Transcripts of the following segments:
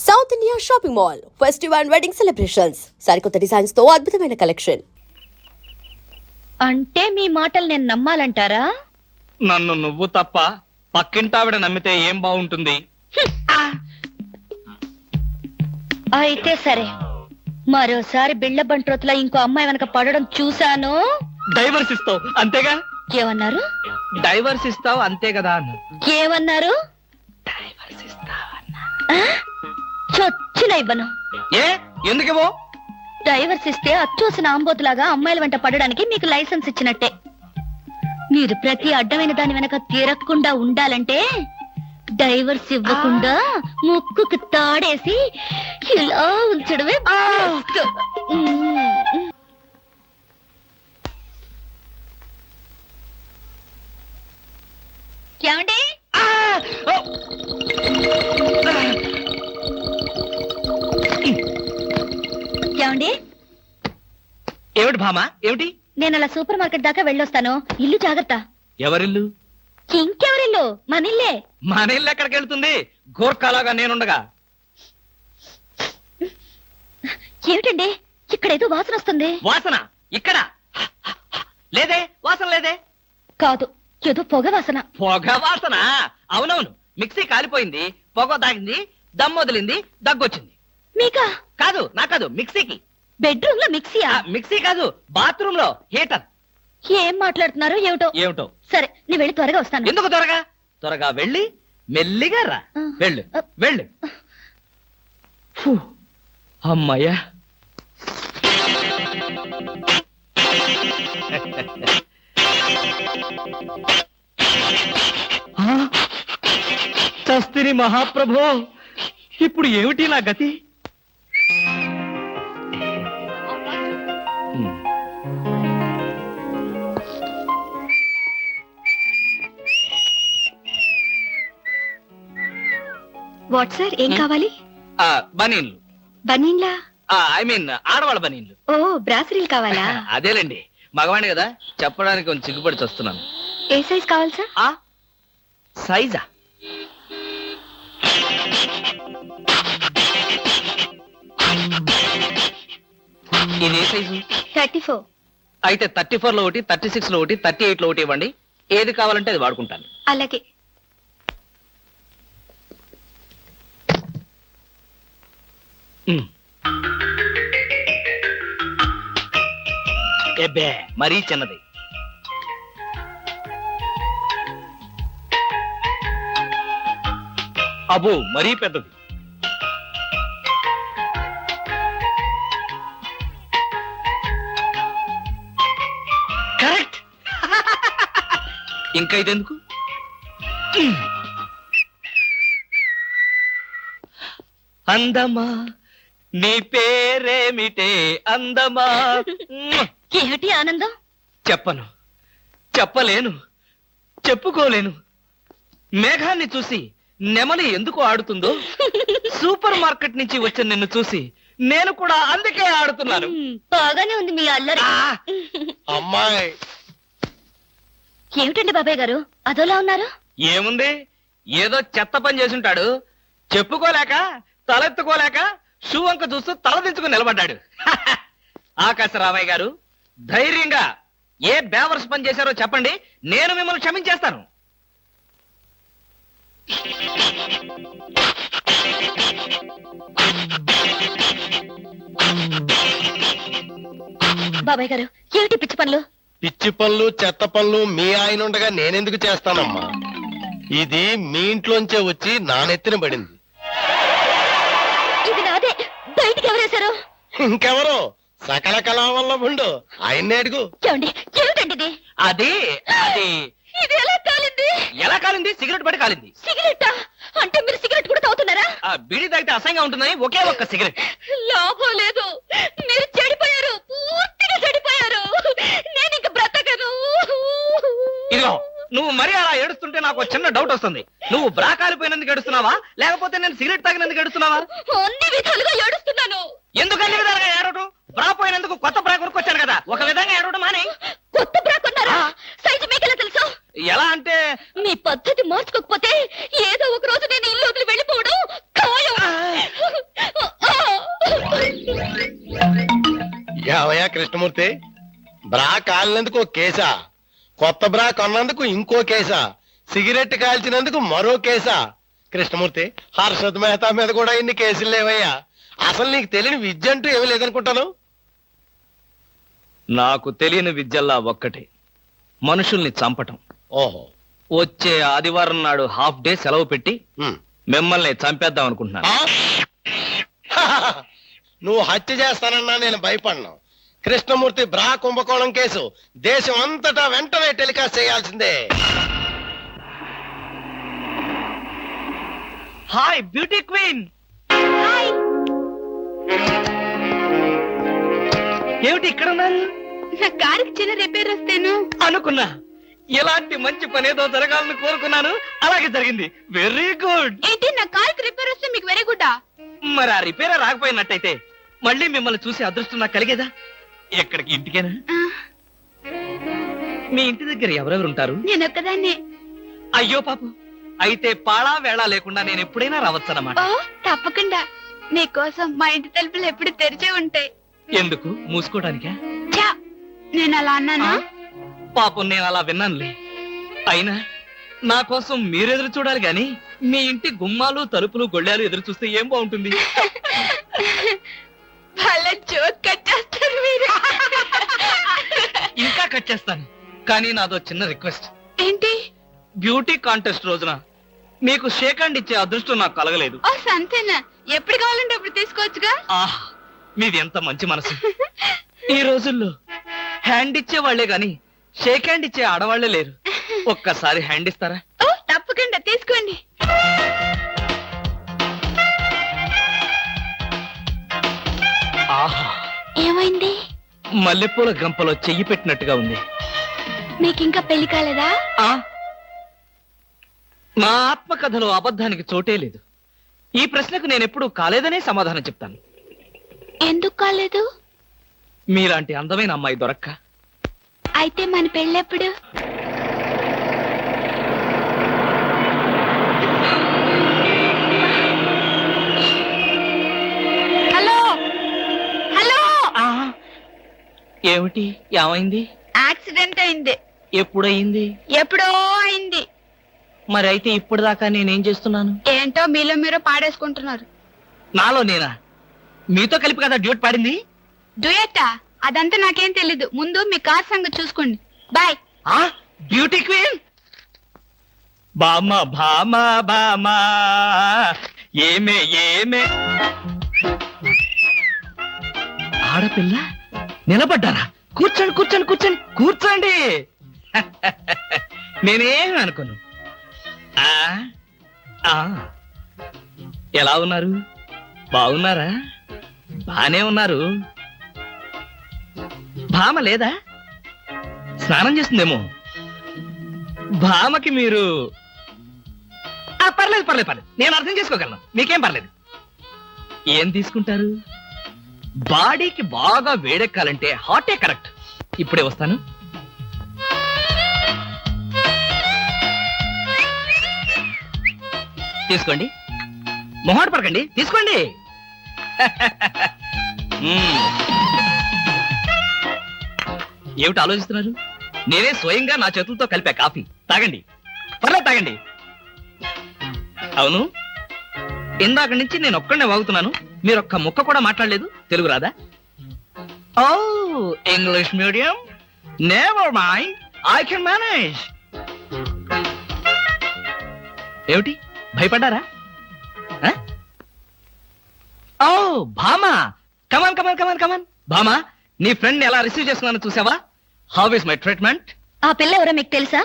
South India shopping mall festive and wedding celebrations సరికొత్త designs తో అద్భుతమైన కలెక్షన్. అంటే మీ మాటలు నేను నమ్మాలంటారా? నన్ను నువ్వు తప్ప పక్కింటావిడ నమ్మితే ఏం బాగుంటుంది? అయితే సరే, మరోసారి బిళ్ళ బంట్రోతులా ఇంకో అమ్మాయి వెనక పడడం చూశాను. డైవర్స్ ఇస్తావు అంతేగా? ఏమన్నారు? డైవర్స్ ఇస్తావు అంతే కదా అన్న. ఏమన్నారు? డైవర్స్ ఇస్తావన్నా. చొచ్చిన ఇవ్వను. ఏ ఎందుకేమో? డైవర్స్ ఇస్తే అచ్చూసిన ఆంబోతులాగా అమ్మాయిల వెంట పడడానికి మీకు లైసెన్స్ ఇచ్చినట్టే. మీరు ప్రతి అడ్డమైన దాని వెనక తిరగకుండా ఉండాలంటే డైవర్స్ ఇవ్వకుండా ముక్కుకు తాడేసి ఇలా ఉంచడమే. ఏమండి? ఏమండి? ఏమిటి భామా ఏమిటి? నేను అలా సూపర్ మార్కెట్ దాకా వెళ్ళొస్తాను. ఇల్లు జాగ్రత్త. ఎవరిల్లు? ఇంకెవరిల్లు? మన ఇల్లే. మన ఇల్లు ఎక్కడికి వెళ్తుంది? గోర్ఖాలాగా నేనుండగా. ఏమిటండి ఇక్కడేదో వాసన వస్తుంది? వాసన ఇక్కడ లేదే, వాసన లేదే. కాదు, ఏదో పొగ వాసన. పొగ వాసన? అవునవును, మిక్సీ కాలిపోయింది, పొగ తాగింది, దమ్ వదిలింది, దగ్గొచ్చింది. మీకా? కాదు నా కాదు, మిక్సీకి. బెడ్రూమ్ లో మిక్సీయా? మిక్సీ కాదు, బాత్రూమ్ లో హీటర్. ఏం మాట్లాడుతున్నారు ఏమిటో. ఏమిటో? సరే, నేను వెళ్ళి త్వరగా వస్తాను. ఎందుకు త్వరగా? త్వరగా వెళ్ళి మెల్లిగా రా. వెళ్ళు వెళ్ళు. ఫు, అమ్మయ్యా. చస్తిని మహాప్రభో, ఇప్పుడు ఏమిటి నా గతి? వాట్ సార్, ఏం కావాలి? బనీన్లు. బనీన్లా? ఐ మీన్ ఆడవాళ్ళ బనీన్లు. ఓ, బ్రాసరీలు కావాలా? అదేలేండి, మగవాణి కదా, చెప్పడానికి కొంచెం సిగ్గుపడి వస్తున్నాను. ఏ సైజ్ కావాలి సార్? సైజా? ఇది ఏ సైజు? 34. అయితే 34 లో ఒకటి, 36 లో ఒకటి, 38 లో ఒకటి ఇవ్వండి. ఏది కావాలంటే అది వాడుకుంటాను. అలాగే. ఎబ్బే, మరీ చిన్నది. అబ్బో, మరీ పెద్దది. కరెక్ట్. ఇంకా ఇదెందుకు? అందమా నీ పేరేమిటే అందమా? ఏమిటి ఆనందం? చెప్పను, చెప్పలేను, చెప్పుకోలేను. మేఘాన్ని చూసి నెమలి ఎందుకు ఆడుతుందో, సూపర్ మార్కెట్ నుంచి వచ్చిన నిన్ను చూసి నేను కూడా అందుకే ఆడుతున్నాను. బాగానే ఉంది మీ అల్లరి. అమ్మాయి. ఏమిటండి బాబాయ్ గారు అదోలా ఉన్నారు? ఏముంది, ఏదో చెత్త పని చేసుంటాడు, చెప్పుకోలేక తలెత్తుకోలేక షూ వంక చూస్తూ తలదించుకుని నిలబడ్డాడు. ఆకాశరామయ్య గారు, ధైర్యంగా ఏ బేవర్స్ పని చేశారో చెప్పండి, నేను మిమ్మల్ని క్షమించేస్తాను. బాబాయ్ గారు, ఏమిటి పిచ్చి పనులు? పిచ్చి పనులు చెత్త పనులు మీ ఆయన ఉండగా నేనెందుకు చేస్తానమ్మా? ఇది మీ ఇంట్లోంచే వచ్చి నా నెత్తిన పడింది. ఇది నాదే, బయటికి ఎవరేశారు? ఇంకెవరో సకల కళావల్లభుండు, ఆయన్నే అడుగు. ఏమండి, ఏమిటండి ఇది? అది అది ఇది ఎలా కాలింది? ఎలా కాలింది? సిగరెట్ పడి కాలింది. సిగరెట్టా? అంటే మీరు సిగరెట్ కూడా తాగుతున్నారా? బీడీ తాగితే అసహ్యంగా ఉంటుందని ఒకే ఒక్క సిగరెట్. లాభం లేదు, మీరు చెడిపోయారు, పూర్తిగా చెడిపోయారు. నేను ఇంక బ్రతకను. ఇదిగో, నువ్వు మరీ అలా ఏడుస్తుంటే నాకు చిన్న డౌట్ వస్తుంది. నువ్వు బ్రా కాలిపోయినందుకు ఏడుస్తున్నావా, లేకపోతే నేను సిగరెట్ తాగినందుకు ఏడుస్తున్నావా? అన్ని విధాలుగా ఏడుస్తున్నాను. ఎందుకు అన్ని విధాలుగా ఏడవటం? బ్రా పోయినందుకు కొత్త బ్రా కొనుక్కొచ్చాను కదా, ఒక విధంగా ఏడవటం మాని. కొత్త బ్రా కొన్నారా? సైజు మీకెలా తెలుసు? ఎలా అంటే, మీ పద్ధతి మార్చుకోకపోతే ఏదో ఒక రోజు నేను ఇల్లు వదిలి వెళ్ళిపోవడం ఖాయం. ఏవయ్యా కృష్ణమూర్తి, బ్రా కాలినందుకు ఒక కేసా, కొత్త బ్రా కొన్నందుకు ఇంకో కేసా, సిగరెట్ కాల్చినందుకు మరో కేసా? కృష్ణమూర్తి, హర్షద్ మెహతా మీద కూడా ఇన్ని కేసులు లేవయ్యా. అసలు నీకు తెలియని విద్య అంటూ ఏమీ లేదనుకుంటాను. నాకు తెలియని విద్యల్లా ఒక్కటే, మనుషుల్ని చంపటం. ఓహో. వచ్చే ఆదివారం నాడు హాఫ్ డే సెలవు పెట్టి ఉమ్. మిమ్మల్ని చంపేద్దాం అనుకుంటున్నాను. నువ్వు హత్య చేస్తానన్నా నేను భయపడను. కృష్ణమూర్తి బ్రా కుంభకోణం కేసు దేశం అంతటా వెంటనే టెలికాస్ట్ చేయాల్సిందే. Hi beauty queen. ఏమిటి ఇక్కడ ఉన్నారు? నా కారుకి చిన్న రిపేర్ వస్తేను అనుకున్నా ఇలాంటి మంచి పని ఏదో జరగాలని కోరుకున్నాను, అలాగే జరిగింది. Very good. ఏంటి నా కారుకి రిపేర్ వస్తే మీకు వెరీ గుడ్? మరి ఆ రిపేర్ రాకపోయినట్టయితే మళ్ళీ మిమ్మల్ని చూసి అదృష్టం నాకు కలిగేదా? ఎక్కడికి? ఇంటికేనా? మీ ఇంటి దగ్గర ఎవరెవరు ఉంటారు? నేను ఒక్కదాన్నే. అయ్యో పాపం, అయితే పాళా వేళ లేకుండా నేను ఎప్పుడైనా రావచ్చన్నమాట. ఓ తప్పకుండా. నీకోసం మా ఇంటి తలుపులు ఎప్పుడు తెరిచే ఉంటాయి. ఎందుకు? మూసుకోవడానికా? ఛా, నేను అలా అన్నానా? పాపం నేను అలా విన్నానులే. అయినా నా కోసం మీరెదురు చూడాలి గాని మీ ఇంటి గుమ్మాలు తలుపులు గొళ్ళాలు ఎదురు చూస్తే ఏం బాగుంటుంది? భలే జోక్ కట్టేస్తారు మీరు. ఇంకా కట్ చేస్తాను, కానీ నాదో చిన్న రిక్వెస్ట్. ఏంటి? బ్యూటీ కాంటెస్ట్ రోజున మీకు షేక్ హ్యాండ్ ఇచ్చే అదృష్టం నాకు కలగలేదు. ఓ సంతేనా? ఎప్పుడు కావాలంటే అప్పుడు తీసుకోవచ్చుగా. ఆహ్, మీది ఎంత మంచి మనసు. ఈ రోజుల్లో హ్యాండ్ ఇచ్చే వాళ్లే గాని షేక్ హ్యాండ్ ఇచ్చే ఆడవాళ్లే లేరు. ఒక్కసారి హ్యాండ్ ఇస్తారా? ఓ తప్పకుండా తీసుకోండి. ఆహా, ఏమైంది? మల్లెపూల గంపలో చెయ్యి పెట్టినట్టుగా ఉంది. మీకింకా పెళ్లి కాలేదా? ఆ, నా ఆత్మకథలో అబద్ధానికి చోటే లేదు. ఈ ప్రశ్నకు నేనెప్పుడు కాలేదనే సమాధానం చెప్తాను. ఎందుకు కాలేదు? మీలాంటి అందమైన అమ్మాయి దొరక్క. అయితే మన పెళ్ళెప్పుడు? Hello hello. ఏమిటి? ఏమైంది? యాక్సిడెంట్ అయింది. ఎప్పుడయింది? ఎప్పుడో అయింది. మరి అయితే ఇప్పుడు దాకా నేనేం చేస్తున్నాను? ఏంటో మీలో మీరు పాడేసుకుంటున్నారు. నాలో నేనా? మీతో కలిపి కదా డ్యూట్ పాడింది. డ్యూయట్టా? అదంతా నాకేం తెలీదు. ముందు మీ కార్ సంగతి చూసుకోండి. బాయ్. ఆ బ్యూటీ క్వీన్. బామా బామా బామా ఏమే ఏమే. ఆడపిల్ల నిలబడ్డారా? కూర్చోండి కూర్చోండి కూర్చోండి కూర్చోండి. నేనేం అనుకోను. ఆ ఆ ఎలా ఉన్నారు? బాగున్నారా? బానే ఉన్నారు. భామ లేదా? స్నానం చేస్తుందేమో. భామకి మీరు పర్లేదు పర్లేదు పర్లేదు, నేను అర్థం చేసుకోగలను. మీకేం పర్లేదు. ఏం తీసుకుంటారు? బాడీకి బాగా వేడెక్కాలంటే హాటే కరెక్ట్. ఇప్పుడే వస్తాను. తీసుకోండి, మొహాట పడకండి, తీసుకోండి. ఏమిటి ఆలోచిస్తున్నారు? నేనే స్వయంగా నా చేతులతో కలిపా కాఫీ. తాగండి, పర్లేదు తాగండి. అవును, ఇందాక నుంచి నేను ఒక్కడనే వాగుతున్నాను. మీరు ఒక్క ముక్క కూడా మాట్లాడలేదు. తెలుగు రాదా? Oh English medium. Never mind, I can manage. ఏమిటి భయపడ్డారా? ఓ భామా, కమాన్ కమాన్ కమాన్ కమాన్. భామా, నీ ఫ్రెండ్ ఎలా రిసీవ్ చేస్తున్నానో చూసావా? How is my treatment? ఆ పిల్ల ఎవరో మీకు తెలుసా?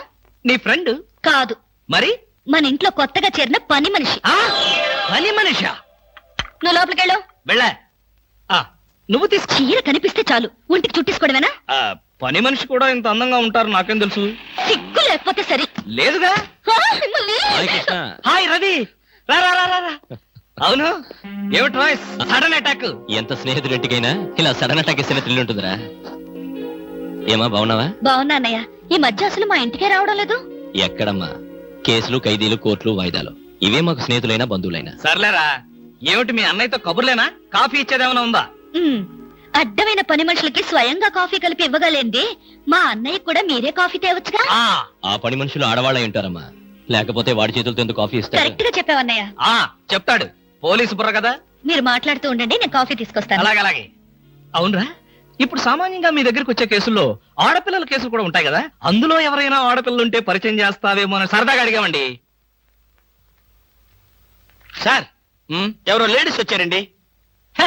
నీ ఫ్రెండ్ కాదు, మరి మన ఇంట్లో కొత్తగా చేరిన పని మనిషి. పని మనిషా? నువ్వు లోపలికెళ్ళు. వెళ్ళా. నువ్వు తీసుకో. చీర కనిపిస్తే చాలు ఒంటికి చుట్టేసుకోవడమేనా? పని మనిషి కూడా ఇంత అందంగా ఉంటారు నాకేం తెలుసు. సిగ్గు లేకపోతే సరే. లేదుగా. మిమ్మల్ని. హాయ్ రవి, రా రా రా రా. అవును, ఏమిటి వాయిస్? Sudden attack. ఎంత స్నేహితుడింటికైనా ఇలా సడన్ అటాక్ ఇస్తే థ్రిల్ ఉంటుందిరా. ఏమా బాగున్నావా? బాగున్నా అన్నయ్య. ఈ మధ్య అసలు మా ఇంటికే రావడం లేదు. ఎక్కడమ్మా, కేసులు ఖైదీలు కోర్టులు వాయిదాలు ఇవే మాకు స్నేహితులైనా బంధువులైనా. సర్లేరా, ఏమిటి మీ అన్నయ్యతో కబుర్లేనా? కాఫీ ఇచ్చేదేమైనా ఉందా? అడ్డమైన పని మనుషులకి స్వయంగా కాఫీ కలిపి ఇవ్వగలేంది మా అన్నయ్య కూడా మీరే కాఫీ తేవచ్చుగా. ఆ పని మనుషులు ఆడవాళ్ళై ఉంటారమ్మా, లేకపోతే వాడి చేతులతో ఎందుకు కాఫీ ఇస్తారు? కరెక్ట్ గా చెప్పావన్నయ్య. చెప్తాడు, పోలీసు బుర్ర కదా. మీరు మాట్లాడుతూ ఉండండి, నేను కాఫీ తీసుకొస్తాను. అలాగే అవునరా, ఇప్పుడు సామాన్యంగా మీ దగ్గరికి వచ్చే కేసుల్లో ఆడపిల్లల కేసులు కూడా ఉంటాయి కదా, అందులో ఎవరైనా ఆడపిల్లలు ఉంటే పరిచయం చేస్తావేమో అని సరదాగా అడిగామండి. సార్ ఎవరో లేడీస్ వచ్చారండి. హ,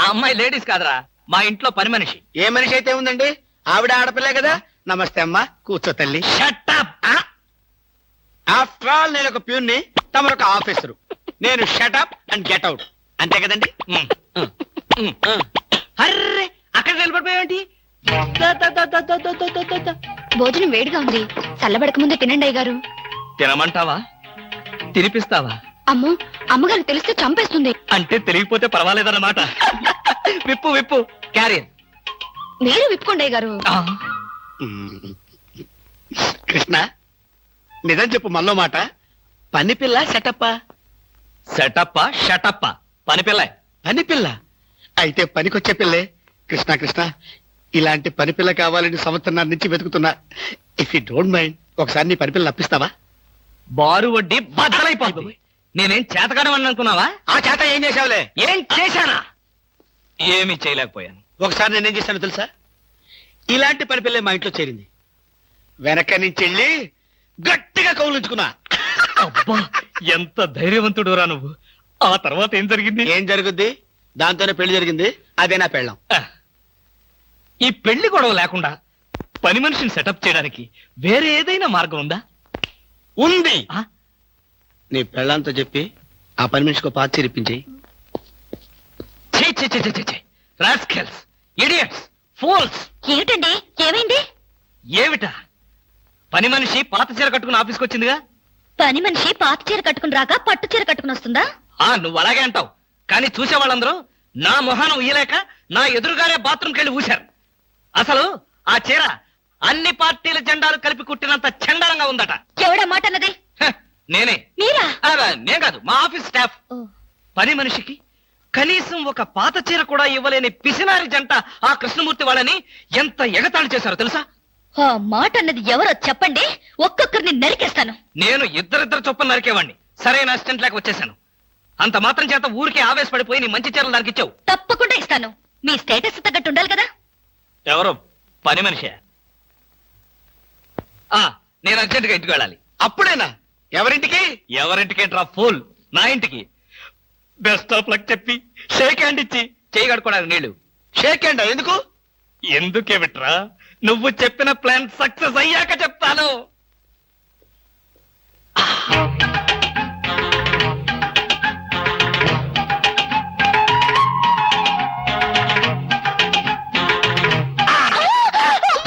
ఆ అమ్మాయి లేడీస్ కాదురా, మా ఇంట్లో పని మనిషి. ఏ మనిషి అయితే ఉందండి, ఆవిడ ఆడపిల్లే కదా. నమస్తే అమ్మా, కూర్చో తల్లి. Shut up! ఆఫ్టర్ ఆల్ నేను ఒక ప్యూన్ని, తమరొక ఆఫీసరు. నేను షటప్ అండ్ గెట్ అవుట్, అంతే కదండి. అర్రే, అక్కడ నిలబడిపోయావేంటి? భోజనం వేడిగా ఉంది, చల్లబడక ముందే తినండి అయ్యగారు. తినమంటావా, తినిపిస్తావా? అమ్మో, అమ్మగారు తెలిస్తే చంపేస్తుంది. అంటే తెలియకపోతే పర్వాలేదన్నమాట. విప్పు విప్పు, క్యారియర్. మీరు విప్పుకోండి అయ్యగారు. కృష్ణ, నిజం చెప్పు, మనలో మాట. పని పిల్ల సెటప్పా? సెటప్ప షటప్ప, పని పిల్ల. పని పిల్ల అయితే పనికొచ్చే పిల్లే. కృష్ణ కృష్ణ, ఇలాంటి పని పిల్ల కావాలని సంవత్సరం నుంచి వెతుకుతున్నా. ఇఫ్ యూ డోంట్ మైండ్, ఒకసారి నీ పని పిల్ల అప్పిస్తావా? బారు వడ్డీ బద్దలైపోతుంది. నేనేం చేతకాడమని అనుకున్నావా? ఆ చేత ఏం చేసావులే? ఏం చేశానా? ఏమీ చేయలేకపోయాను. ఒకసారి నేనేం చేశానో తెలుసా? ఇలాంటి పని పిల్లే మా ఇంట్లో చేరింది. వెనక నుంచి వెళ్ళి గట్టిగా కౌలించుకున్నా. అబ్బా, ఎంత ధైర్యవంతుడు రా నువ్వు. ఆ తర్వాత ఏం జరిగింది? ఏం జరుగుద్ది? దాంతోనే పెళ్లి జరిగింది. అదే నా పెళ్ళం. ఈ పెళ్లి గొడవ లేకుండా పని మనిషిని సెటప్ చేయడానికి వేరే ఏదైనా మార్గం ఉందా? ఉంది. ఆ? నీ పెళ్ళంతో చెప్పి ఆ పని మనిషికి పాత చేరిపించి. Rascals, idiots, fools. ఏమిటండి, ఏమైంది? ఏమిటా? పని మనిషి పాత చీర కట్టుకుని ఆఫీస్కి వచ్చిందిగా. పని మనిషి పాత చీర కట్టుకుని రాక పట్టు చీర కట్టుకుని వస్తుందా? నువ్వు అలాగే అంటావు, కానీ చూసే వాళ్ళందరూ నా మొహానం ఊయలేక నా ఎదురుగానే బాత్రూమ్కి వెళ్ళి ఊశారు. అసలు ఆ చీర అన్ని పార్టీల జెండాలు కలిపి కుట్టినంత చండాలంగా ఉందట. ఎవడా మాట అన్నది? నేనే. మీరా? నేను కాదు, మా ఆఫీస్ స్టాఫ్. పని మనిషికి కనీసం ఒక పాత చీర కూడా ఇవ్వలేని పిసినారి జంట ఆ కృష్ణమూర్తి వాళ్ళని ఎంత ఎగతాళి చేశారో తెలుసా? ఆ మాట అన్నది ఎవరో చెప్పండి, ఒక్కొక్కరిని నరికేస్తాను. నేను ఇద్దరిద్దరు చొప్పున నరికేవాడిని. సరైన అసిస్టెంట్ లేక వచ్చేసాను. అంత మాత్రం చేత ఊరికే ఆవేశపడిపోయి నీ మంచి చీరలు దానికి ఇచ్చావు. తప్పకుండా ఇస్తాను. మీ స్టేటస్ తగ్గట్టు ఉండాలి కదా. ఎవరో పని మనిషి. నేను అర్జెంటుగా ఇంటికి వెళ్ళాలి. అప్పుడేనా? ఎవరింటికి? ఎవరింటికేంట్రా ఫూల్, నా ఇంటికి. బెస్ట్ ఆఫ్ లక్ చెప్పి షేక్ హ్యాండ్ ఇచ్చి చేయి కడుకోవడానికి నీళ్లు. షేక్ హ్యాండ్ ఎందుకు? ఎందుకే బిట్రా, నువ్వు చెప్పిన ప్లాన్ సక్సెస్ అయ్యాక చెప్తాను.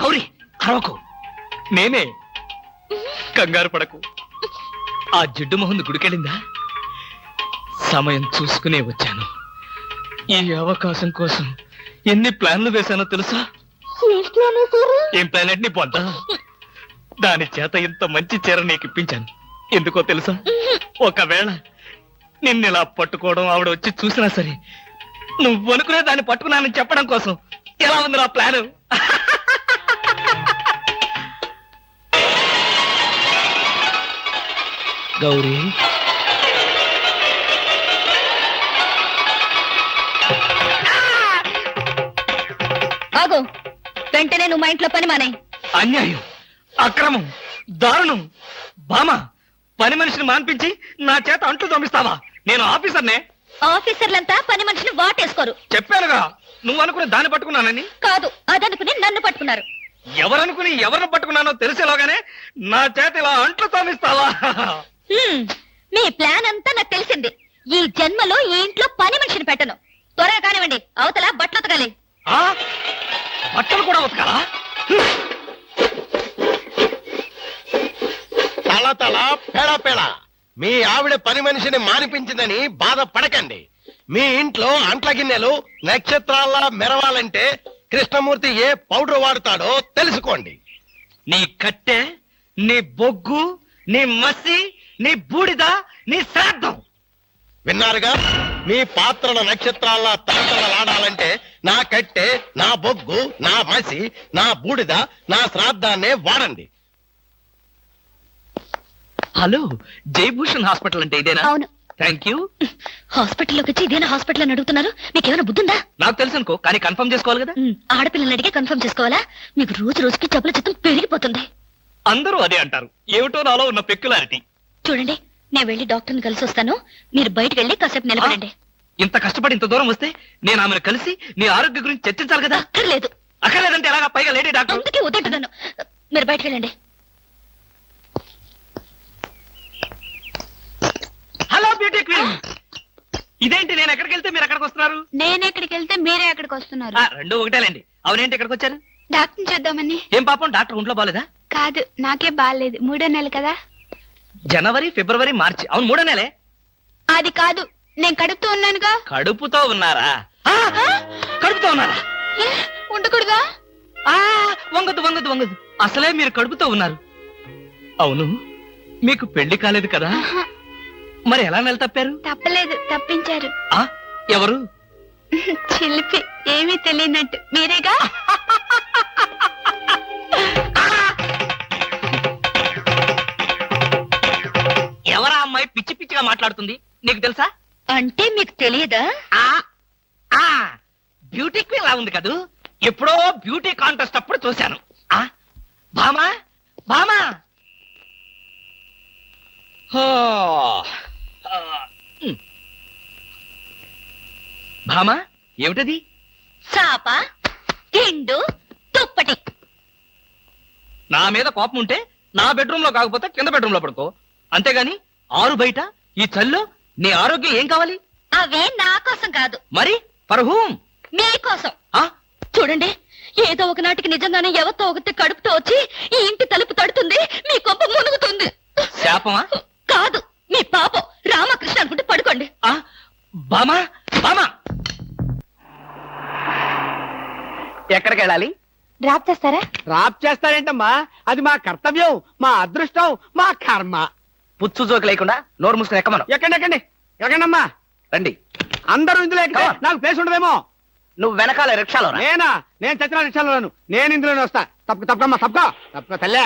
గౌరీ, అరవకు. నేనే. కంగారు పడకు. ఆ జిడ్డు మొహంది గుడికెళ్ళిందా? సమయం చూసుకునే వచ్చాను. ఈ అవకాశం కోసం ఎన్ని ప్లాన్లు వేశానో తెలుసా? ఏం ప్లాన్ అంటే నీ పొద్ద. దాని చేత ఇంత మంచి చీర నీకు ఇప్పించాను. ఎందుకో తెలుసా? ఒకవేళ నిన్నిలా పట్టుకోవడం ఆవిడ వచ్చి చూసినా సరే, నువ్వు అనుకునే దాన్ని పట్టుకున్నానని చెప్పడం కోసం. ఎలా ఉంది నా ప్లాను? గౌరీ, ఆగు. వెంటనే నువ్వు మా ఇంట్లో పని మానే. అన్యాయం, అక్రమం, దారుణం. బామా, పని మనిషిని మాన్పించి నా చేత అంట్లు తోమిస్తావా? నేను ఆఫీసర్నే. ఆఫీసర్లంతా పని మనిషిని వాటేసుకోరు. చెప్పానుగా, నువ్వు అనుకుని దాన్ని పట్టుకున్నానని. కాదు, అదనుకుని నన్ను పట్టుకున్నారు. ఎవరనుకుని ఎవరిని పట్టుకున్నానో తెలిసేలోగానే నా చేత ఇలా అంట్లు తోమిస్తావా? మీ ప్లాన్ అంతా నాకు తెలిసింది. ఈ జన్మలో ఈ ఇంట్లో పని మనిషిని పెట్టను. త్వరగా కానివ్వండి, అవతల బట్టలు ఉతకాలి. బట్టలు కూడా ఉతకాలా? తల తల పెడ పెడ. మీ ఆవిడ పని మనిషిని మానిపించిందని బాధపడకండి. మీ ఇంట్లో అంట్ల గిన్నెలు నక్షత్రాల్లా మెరవాలంటే కృష్ణమూర్తి ఏ పౌడర్ వాడతాడో తెలుసుకోండి. నీ కట్టె, నీ బొగ్గు, నీ మసి, నీ బూడిద, నీ శ్రాద్ధం. విన్నారుగా? మీ పాత్రల నక్షత్రాల్లా తలతలలాడాలంటే నా కట్టె, నా బొగ్గు, నా మసి, నా బూడిద, నా శ్రాద్ధాన్నే వాడండి. హలో, జయభూషణ్ హాస్పిటల్ అంటే ఇదేనా? అవును. Thank you. హాస్పిటల్లోకి వచ్చి ఇదేనా హాస్పిటల్ అని అడుగుతున్నారు? మీకేమైనా బుద్ధుందా? నాకు తెలుసు అనుకో, కానీ కన్ఫర్మ్ చేసుకోవాలి కదా. ఆడపిల్లల్ని అడిగే కన్ఫర్మ్ చేసుకోవాలా? మీకు రోజు రోజుకి జబ్బుల చిత్తం పెరిగిపోతుంది. అందరూ అదే అంటారు. ఏమిటో నాలో ఉన్న పెక్యులారిటీ. చూడండి, నేను వెళ్ళి డాక్టర్ని కలిసి వస్తాను. మీరు బయటకు వెళ్ళి కాసేపు నిలబడండి. ఇంత కష్టపడి ఇంత దూరం వస్తే నేను ఆమెను కలిసి నీ ఆరోగ్య గురించి చర్చించాలి కదా. అక్కర్లేదు. అక్కర్లేదంటే ఎలాగా? పైగా లేడీ డాక్టర్. అందుకే వద్దంటున్నాను. మీరు బయటకు వెళ్ళండి. హలో బ్యూటీ క్వీన్, ఇదేంటి నేను ఎక్కడికి వెళ్తే మీరు ఎక్కడికి వస్తున్నారు? నేను ఎక్కడికి వెళ్తే మీరే ఎక్కడికి వస్తున్నారు? రెండు ఒకటేలేండి. అవునేంటి ఇక్కడికి వచ్చారు? డాక్టర్ చూద్దామని. ఏం పాపం, డాక్టర్ ఒంట్లో బాలేదా? కాదు, నాకే బాగాలేదు. 3వ నెల కదా. జనవరి, ఫిబ్రవరి, మార్చి. అవును, 3వ నెలే. అది కాదు, నేను కడుపుతూ ఉన్నానుగా. కడుపుతో ఉన్నారా? కడుపుతో ఉన్నారా? ఏ, ఉండకూడదా? వంగదు వంగదు వంగదు. అసలే మీరు కడుపుతో ఉన్నారు. అవును, మీకు పెళ్లి కాలేదు కదా? ఆహా, మరి ఎలా నెల తప్పారు? తప్పలేదు, తప్పించారు. ఎవరు? చిలిపి, ఏమీ తెలియనట్టు. మీరేగా. ఎవరా అమ్మాయి పిచ్చి పిచ్చిగా మాట్లాడుతుంది? నీకు తెలుసా? అంటే మీకు తెలియదా? బ్యూటీ క్వీన్ లా ఉంది కదూ. ఎప్పుడో బ్యూటీ కాంటెస్ట్ అప్పుడు చూశాను. భామా, భామా. భామా, ఏమిటది? చాప, తిండు, దుప్పటి. నా మీద కోపం ఉంటే నా బెడ్రూమ్ లో కాకపోతే కింద బెడ్రూమ్ లో పడుకో. అంతేగాని ఆరు బయట ఈ చల్లో నీ ఆరోగ్యం ఏం కావాలి? అవే నా కోసం కాదు, మరి ఫర్ హూమ్? మీకోసం. చూడండి, ఏదో ఒకనాటికి నిజంగానే ఎవరితో ఒకటి కడుపుతో వచ్చి ఈ ఇంటి తలుపు తడుతుంది, మీ కొంప మునుగుతుంది. శాపమా? కాదు, మీ పాపం. రామకృష్ణ అనుకుంటే పడుకోండి. బామా, బామా, ఎక్కడికి వెళ్ళాలి? డ్రాప్ చేస్తారా? డ్రాప్ చేస్తారేంటమ్మా? అది మా కర్తవ్యం, మా అదృష్టం, మా కర్మ. పుచ్చు జోకి లేకుండా నోరు మూసుకుని ఎక్కమను. ఎక్కండి ఎక్కండి ఎక్కండమ్మా. రండి. అందరూ ఇందులో ఎక్కితే Come on. నాకు ప్లేస్ ఉండదేమో. నువ్వు వెనకాల రిక్షాలో రా. నేనా? నేను చచ్చిన రిక్షాలోను. నేను ఇందులోనే వస్తా. తప్పకమ్మా, తప్పక తల్లే.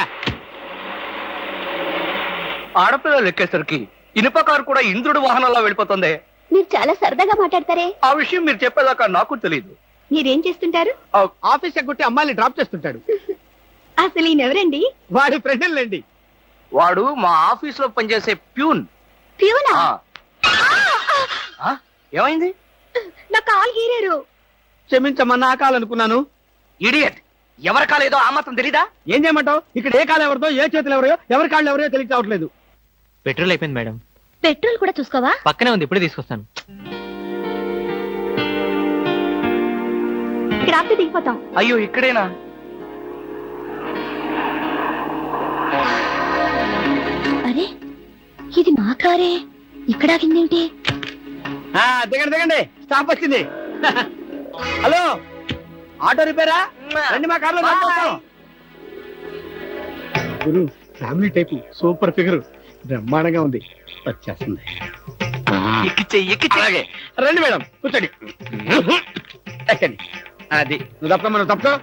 ఆడపిల్లలు ఎక్కేసరికి ఇనుప కారు కూడా ఇంద్రుడి వాహనంలో వెళ్ళిపోతుంది. మీరు చాలా సరదాగా మాట్లాడతారే. ఆ విషయం మీరు చెప్పేదాకా నాకు తెలియదు. మీరేం చేస్తుంటారు? ఆఫీస్ ఎగ్గొట్టి అమ్మాయిని డ్రాప్ చేస్తుంటాడు. అసలు ఈయనెవరండి? వాడి ఫ్రెండ్లండి. వాడు మా ఆఫీస్ లో పనిచేసే ప్యూన్. ప్యూనా? ఏమైంది? నా కాల్ గీరారు. క్షమించమ్మా, నా కాలనుకున్నాను. ఇడియట్, ఎవరి కాలేదో ఆ మాత్రం తెలీదా? ఏం చేయమంటావు? ఇక్కడ ఏ కాలు ఎవరితో, ఏ చేతులు ఎవరో, ఎవరి కాళ్ళు ఎవరో తెలియక రావట్లేదు. పెట్రోల్ అయిపోయింది మేడం. పెట్రోల్ కూడా చూసుకోవా? పక్కనే ఉంది, ఇప్పుడే తీసుకొస్తాను. ఇక్కడ ఆపితే దిగిపోతాం. అయ్యో, ఇక్కడేనా? అరే, ఇది మా కారే. ఇక్కడ ఆగిందేంటి? దిగండి దిగండి, స్టాప్ వచ్చింది. హలో, ఆటో రిపేరా? రండి, మా కార్లో గురు. ఫ్యామిలీ టైపు, సూపర్ ఫిగర్, బ్రహ్మాండంగా ఉంది. వచ్చేస్తుంది. అలాగే రండి మేడం, కూర్చోండి. ఎక్కండి. అది నువ్వు తప్ప మనం తప్పుకో.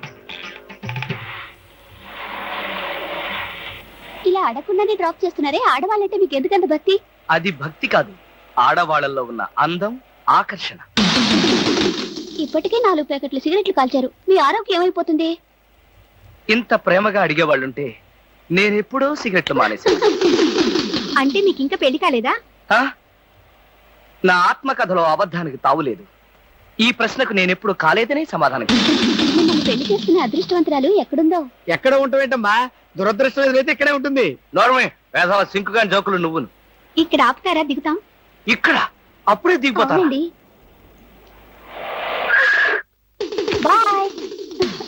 ఇలా అడగకుండానే డ్రాప్ చేస్తున్నారే, ఆడవాళ్ళంటే మీకు ఎందుకంత భక్తి? అది భక్తి కాదు, ఆడవాళ్ళల్లో ఉన్న అందం, ఆకర్షణ. ఇప్పటికే 4 ప్యాకెట్లు సిగరెట్లు కాల్చారు. మీ ఆరోగ్యం ఏమైపోతుంది? ఇంత ప్రేమగా అడిగేవాళ్ళుంటే నేనెప్పుడో సిగరెట్లు మానేశాను. అంటే మీకు ఇంకా పెళ్లి కాలేదా? నా ఆత్మకథలో అబద్ధానికి తావులేదు. ఈ ప్రశ్నకు నేనెప్పుడు కాలేదనే సమాధానం. మిమ్మల్ని పెళ్లి చేసుకునే అదృష్టవంతురాలు ఎక్కడుందో? ఎక్కడ ఉంటావేంటమ్మా? దురదృష్టం ఎదురైతే ఇక్కడే ఉంటుంది. నోర్మే, వేసవ సింకుగా జోకులు నువ్వును. ఇక్కడ ఆపుతారా? దిగుతాం. ఇక్కడ అప్పుడే దిగిపోతాను. అవునండి. బాయ్.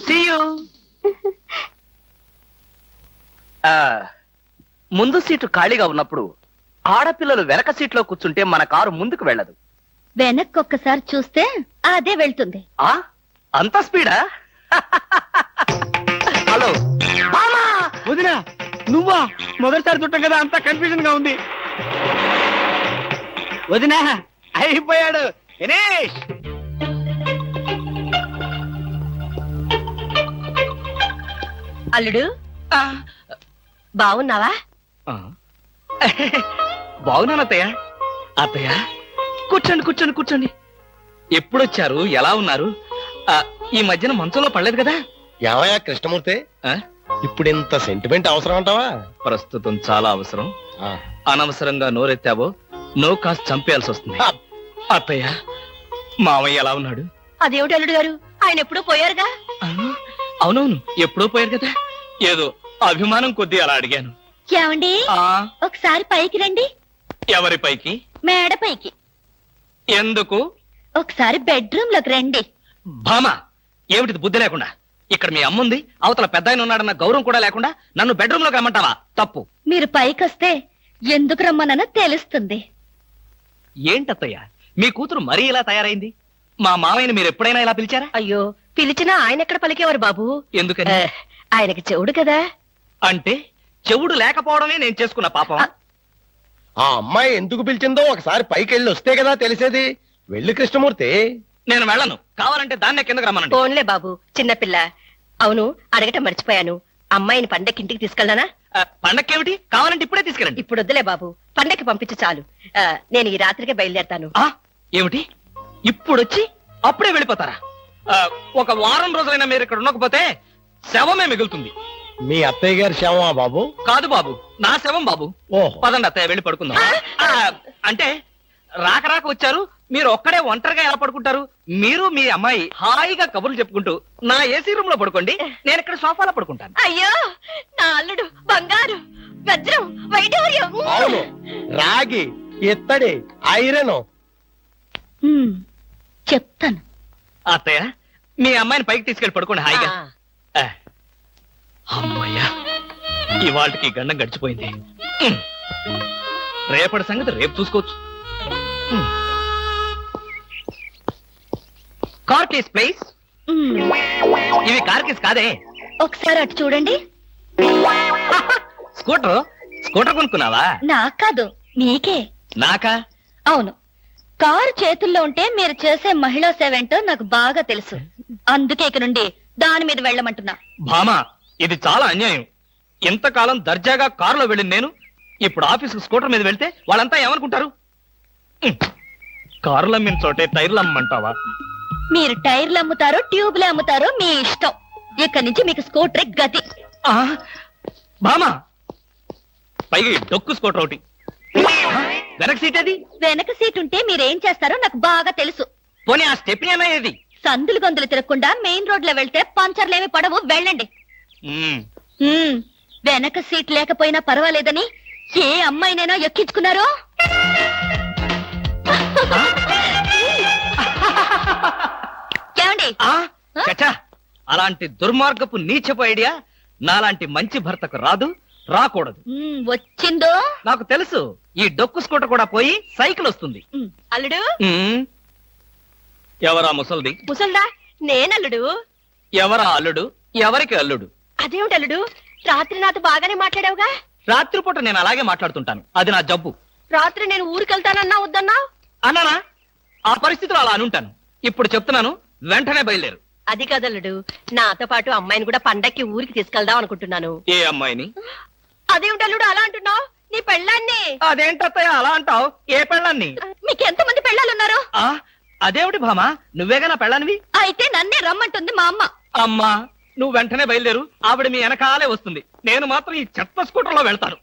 See you. ముందు సీటు ఖాళీగా ఉన్నప్పుడు ఆడపిల్లలు వెనక సీట్లో కూర్చుంటే మన కారు ముందుకు వెళ్ళదు. వెనక్కి ఒక్కసారి చూస్తే అదే వెళ్తుంది. అంత స్పీడా? హలో వదినా, నువ్వా? మొదటిసారి చుట్టం కదా, అంతా కన్ఫ్యూజన్ గా ఉంది. వదినా, అయిపోయాడు. దినేష్, అల్లుడు ఆ, బాగున్నావా? ఆ. బాగున్నాను అత్తయ్య. అత్తయ్య కూర్చోండి కూర్చోండి కూర్చోండి. ఎప్పుడొచ్చారు? ఎలా ఉన్నారు? ఈ మధ్యన మంచంలో పడలేదు కదా? ఏమయ్యా కృష్ణమూర్తి, ఆ? ఇప్పుడు ఇంత సెంటిమెంట్ అవసరం అంటావా? ప్రస్తుతం చాలా అవసరం. ఆ, అనవసరంగా నోరెత్తావో నో కాస్త చంపేయాల్సి వస్తుంది. ఆ, అత్తయ్య, మావయ్య ఎలా ఉన్నాడు? అదేమిటి అల్లుడు గారు, ఆయన ఎప్పుడూ పోయారుగా. ఆ, అవునవును, ఎప్పుడో పోయారు కదా. ఏదో అభిమానం కొద్దీ అలా అడిగాను. ఏమండి ఆ ఒకసారి పైకి రండి. ఎవరి పైకి? మేడ పైకి. ఎందుకు? ఒకసారి బెడ్రూమ్ లోకి రండి. భామ, ఏమిటిది బుద్ధి లేకుండా? ఇక్కడ మీ అమ్ముంది, అవతల పెద్ద ఆయన ఉన్నాడన్న గౌరవం కూడా లేకుండా నన్ను బెడ్రూమ్ లోకి రమ్మంటావా? తప్పు. మీరు పైకొస్తే ఎందుకు రమ్మనో తెలుస్తుంది. ఏంటత్తయ్య, మీ కూతురు మరీ ఇలా తయారైంది? మా మామయ్యని మీరు ఎప్పుడైనా ఇలా పిలిచారా? అయ్యో, పిలిచినా ఆయన ఎక్కడ పలికేవారు బాబు. ఎందుకని? ఆయనకి చెవుడు కదా. అంటే చెవుడు లేకపోవడమే నేను చేసుకున్న పాపం. ఆ అమ్మాయి ఎందుకు పిలిచిందో ఒకసారి పైకి వెళ్ళి వస్తే కదా తెలిసేది. వెళ్ళి కృష్ణమూర్తి. నేను వెళ్ళను. కావాలంటే దాన్నే కిందకు రమ్మనండి. ఫోన్లే బాబు, చిన్నపిల్ల. అవును, అడగటం మర్చిపోయాను. అమ్మాయిని పండక్కి ఇంటికి తీసుకెళ్ళనా? పండక్కేమిటి? కావాలంటే ఇప్పుడే తీసుకెళ్ళండి. ఇప్పుడు వద్దులే బాబు, పండక్కి పంపించు చాలు. నేను ఈ రాత్రికే బయలుదేరతాను. ఆ ఏమిటి? ఇప్పుడొచ్చి అప్పుడే వెళ్ళిపోతారా? ఒక వారం రోజులైనా మీరు ఇక్కడ ఉండకపోతే శవమే మిగులుతుంది. మీ అత్తయ్య గారి శవమా బాబు? కాదు బాబు, నా శవం బాబు. ఓహో, పదండి అత్తయ్య, వెళ్ళి పడుకుందాం. అంటే రాక రాక వచ్చారు, మీరు ఒక్కడే ఒంటరిగా ఎలా పడుకుంటారు? మీరు మీ అమ్మాయి హాయిగా కబుర్లు చెప్పుకుంటూ నా ఏసీ రూమ్ లో పడుకోండి, నేను ఇక్కడ సోఫాలో పడుకుంటాను. అయ్యో, నా అల్లుడు బంగారు, వజ్రం, వైఢూర్యం. అవును, రాగి, ఇత్తడి, ఐరన్. చెప్తాను. అత్తయ్య, మీ అమ్మాయిని పైకి తీసుకెళ్ళి పడుకోండి హాయిగా. ఆ. అమ్మయ్యా, ఇవాళకి గండం గడిచిపోయింది. రేపటి సంగతి రేపు చూసుకోవచ్చు. Car case please. ఇవి కార్ కేస్ కాదే. ఒకసారి అటు చూడండి. స్కూటర్ కొనుక్కున్నావా? నాకు కాదు, మీకే. నాకా? అవును, కారు చేతుల్లో ఉంటే మీరు చేసే మహిళా సేవ ఏంటో నాకు బాగా తెలుసు. అందుకే ఇక నుండి దాని మీద వెళ్ళమంటున్నా. భామా, ఇది చాలా అన్యాయం. ఇంతకాలం దర్జాగా కారులో వెళ్ళింది నేను, ఇప్పుడు ఆఫీసుకు స్కూటర్ మీద వెళ్తే వాళ్ళంతా ఏమనుకుంటారు? కారులు అమ్మిన చోటే టైర్లు అమ్మంటావా? మీరు టైర్లు అమ్ముతారో ట్యూబ్లు అమ్ముతారో మీ ఇష్టం. ఇక్కడి నుంచి మీకు స్కూటర్ గతి. ఆ, భామా, పైగా ఈ డొక్కు స్కూటర్ ఒకటి. వెనక సీట్ ఏది? వెనక సీట్ ఉంటే మీరేం చేస్తారో నాకు బాగా తెలుసు. పోనీ ఆ స్టెప్ని అన్నా ఏది? సందులు గొంతులు తిరగకుండా మెయిన్ రోడ్ లో వెళ్తే పంచర్లేమి పడవు, వెళ్ళండి. వెనక సీట్ లేకపోయినా పర్వాలేదని ఏ అమ్మాయినైనా ఎక్కించుకున్నారో? ఏమండి? చచ్చా, అలాంటి దుర్మార్గపు నీచపు ఐడియా నాలాంటి మంచి భర్తకు రాదు, రాకూడదు. వచ్చిందో? నాకు తెలుసు, ఈ డొక్కు స్కూటర్ కూడా పోయి సైకిల్ వస్తుంది. అల్లుడు, ఎవరా ముసల్ది? ముసల్దా? నేనల్లుడు. ఎవరా అల్లుడు? ఎవరికి అల్లుడు? అదేమిటి అల్లుడు, రాత్రి నాతో బాగానే మాట్లాడావుగా. రాత్రిపూట నేను అలాగే మాట్లాడుతుంటాను, అది నా జబ్బు. రాత్రి నేను ఊరికెళ్తానన్నా వద్దన్నా? అన్నానా? ఆ పరిస్థితిలో అలా అనుంటాను. ఇప్పుడు చెప్తున్నాను, వెంటనే బయలుదేరు. అది కదల్లుడు, నాతో పాటు అమ్మాయిని కూడా పండక్కి ఊరికి తీసుకెళ్దాం అనుకుంటున్నాను. ఏ అమ్మాయిని? అదేమిటి అల్లుడు అలా అంటున్నావు? నీ పెళ్ళాన్ని. అదేంటత్తయ్య అలా అంటావు? ఏ పెళ్ళాన్ని? మీకు ఎంతమంది పెళ్ళాలున్నారు? అదేమిటి భామా, నువ్వేగా నా పెళ్ళానివి? అయితే నన్నే రమ్మంటుంది మా అమ్మ. అమ్మా, నువ్వు వెంటనే బయలుదేరు, ఆవిడ మీ వెనకాలే వస్తుంది. నేను మాత్రం ఈ చెత్త స్కూటర్ లో వెళ్తాను.